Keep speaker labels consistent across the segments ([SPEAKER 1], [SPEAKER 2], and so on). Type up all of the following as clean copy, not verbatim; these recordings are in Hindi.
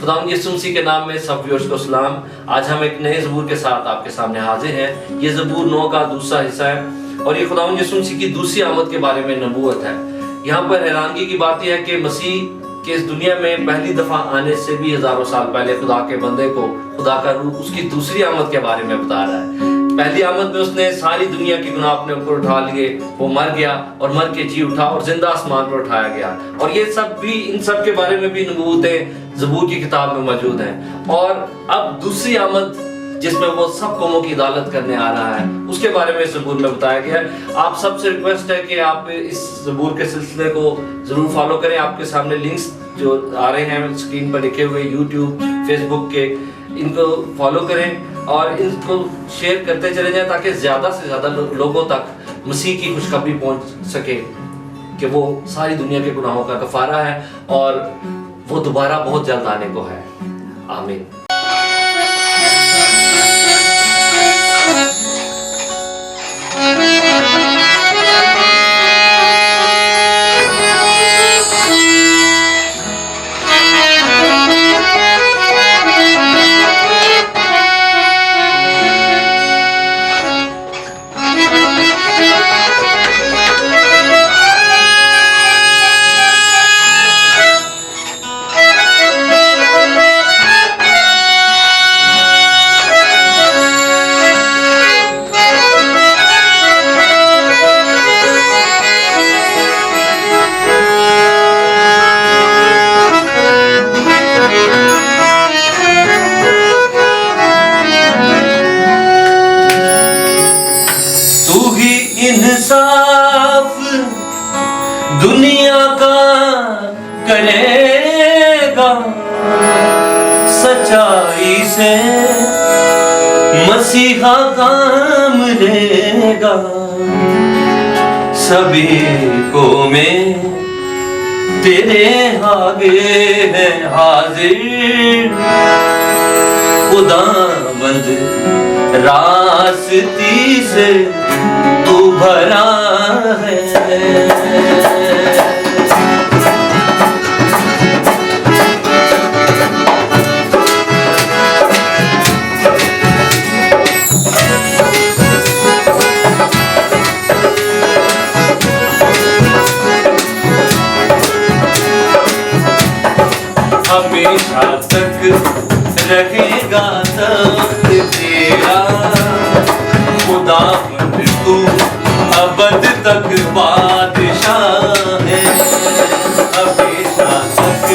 [SPEAKER 1] खुदावंद यीशु मसीह के नाम में सब व्यूअर्स को सलाम। आज हम एक नए ज़बूर के साथ आपके सामने हाजिर हैं। ये ज़बूर 9 का दूसरा हिस्सा है और ये खुदावंद यीशु मसीह की दूसरी आमद के बारे में नबूवत है। यहाँ पर हैरानगी की बात यह है कि मसीह के इस दुनिया में पहली दफा आने से भी हजारों साल पहले खुदा के बंदे को खुदा का रूह उसकी दूसरी आमद के बारे में बता रहा है। पहली आमद में उसने सारी दुनिया की गुनाह अपने ऊपर उठा लिए, वो मर गया और मर के जी उठा और जिंदा आसमान पर उठाया गया। और ये सब भी, इन सब के बारे में भी नबूवतें ज़बूर की किताब में मौजूद हैं। और अब दूसरी आमद जिसमें वो सब कौमों की अदालत करने आ रहा है, उसके बारे में ज़बूर में बताया गया है। आप सबसे रिक्वेस्ट है कि आप इस ज़बूर के सिलसिले को जरूर फॉलो करें। आपके सामने लिंक्स जो आ रहे हैं स्क्रीन पर लिखे हुए, यूट्यूब, फेसबुक के, इनको फॉलो करें और इनको शेयर करते चले जाएं ताकि ज्यादा से ज्यादा लोगों तक मसीह की खुशखबरी पहुंच सके कि वो सारी दुनिया के गुनाहों का कफारा है और वो दोबारा बहुत जल्द आने को है। आमीन।
[SPEAKER 2] इंसाफ दुनिया का करेगा, सच्चाई से मसीहा काम लेगा। सभी को में तेरे आगे है हाजिर, खुदावंद रास्ती से तू भरा है। हमेशा तक रहेगा तख्त तेरा, खुदावंद तू अबद तक बादशाह है। हमेशा तक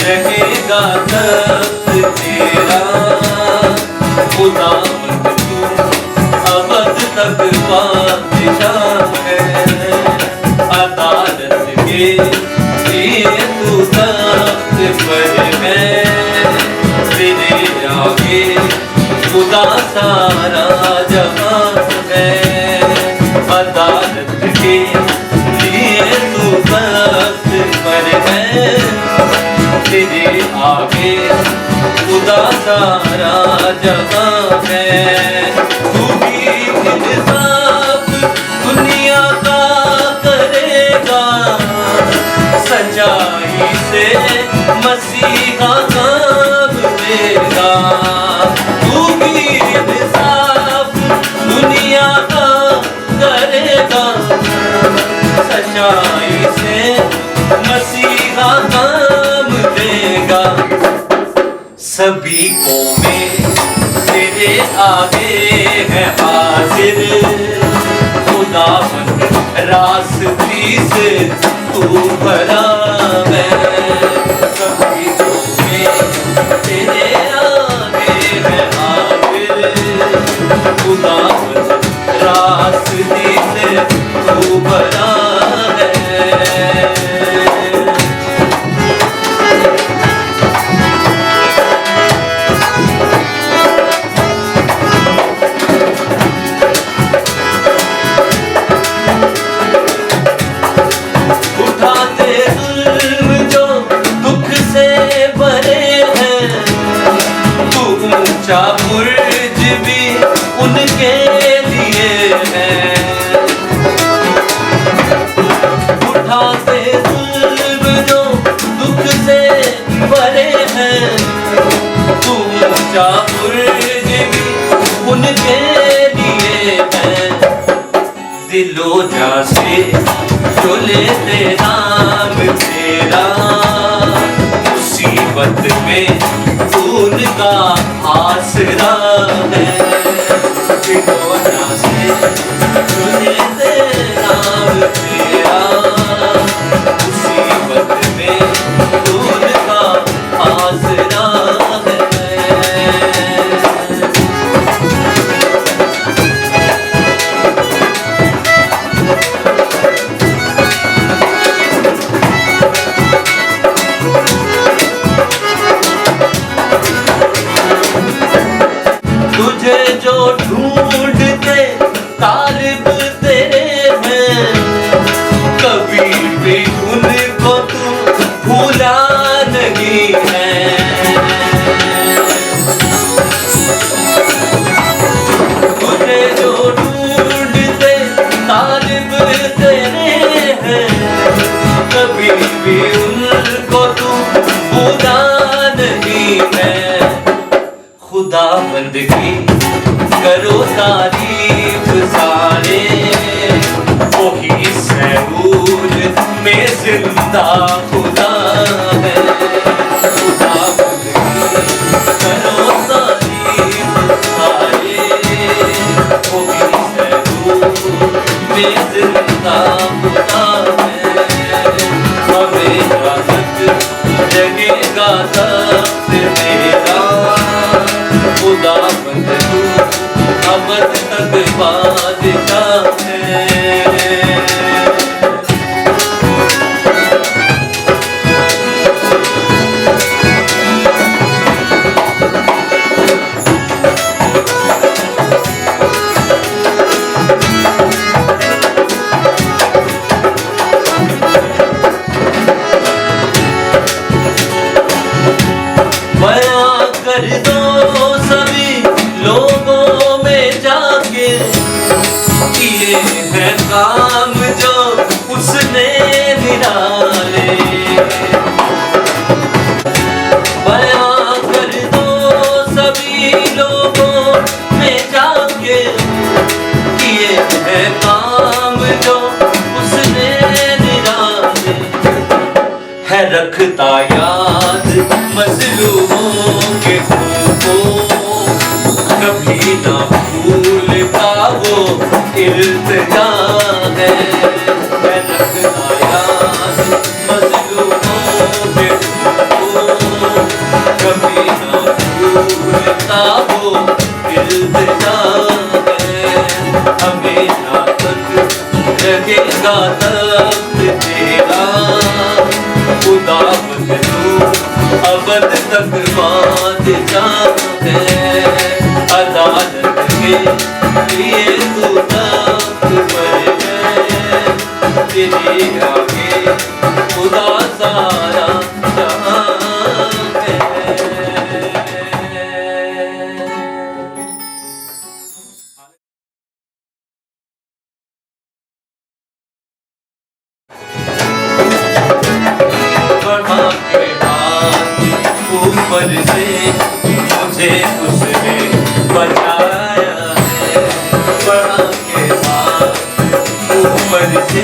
[SPEAKER 2] रहेगा तख्त तेरा, खुदावंद तू अबद तक बादशाह है। अदालत के लिए तू तख्त पर है, तेरे आगे खुदा सारा जहां है। अदालत के लिए तू तख्त पर है, तेरे आगे खुदा सारा जहां है। तू भी इंसाफ दुनिया का करेगा, सच्चाई से मसीहा काम लेगा। तू भी इंसाफ दुनिया का करेगा, सच्चाई से मसीहा काम देगा। सभी कौमें तेरे आगे है हाजिर, खुदावंद रास्ती से तू भरा है। सभी कौमें तेरे आगे है हाजिर, खुदावंद रास्ती से तू भरा है। उठाते जुल्म जो दुख से भरे हैं, तू ऊंचा बुर्ज भी उनके रोजा से जो लेते नाम तेरा, मुसीबत में उनका आसरा है। रोजा से जो लेते नाम तेरा, मुसीबत में उनका आसरा है। तुझे जो ढूंढते तालिब तेरे हैं, कभी भी उनको तू भूला नहीं है। तुझे जो ढूंढते तालिब तेरे हैं, कभी भी उनको तू भूला नहीं है। खुदा बंदगी करो तारीफ सारे, वही सहूल में जिंदा खुदा है। खुदा बंदगी करो तारीफ सारे, वही सहूल में जिंदा खुदा है। हमेशा तक जगेगा तख्त तेरा, खुदा बंद तू अबद तक बादशाह है। बयां कर दो सभी लोगों में जाके, किए हैं काम जो उसने निराले। बयां कर दो सभी लोगों में जाके, किए हैं काम जो उसने निराले। है रखता याद मजलूमों के खूबों, कभी ना भूलता वो इल्तिजा है। रखता याद मजलूमों के खूबों, कभी ना भूलता वो इल्तिजा है। हमेशा तक रहेगा तख्त तेरा, खुदा बंद तू अबद तक बादशाह है। अदालत के लिए तू तख्त पर है, तेरे आगे खुदा सारा जहां है। बढ़ा के हाथ ऊपर से मुझे उसने बचाया है। बढ़ा के हाथ ऊपर से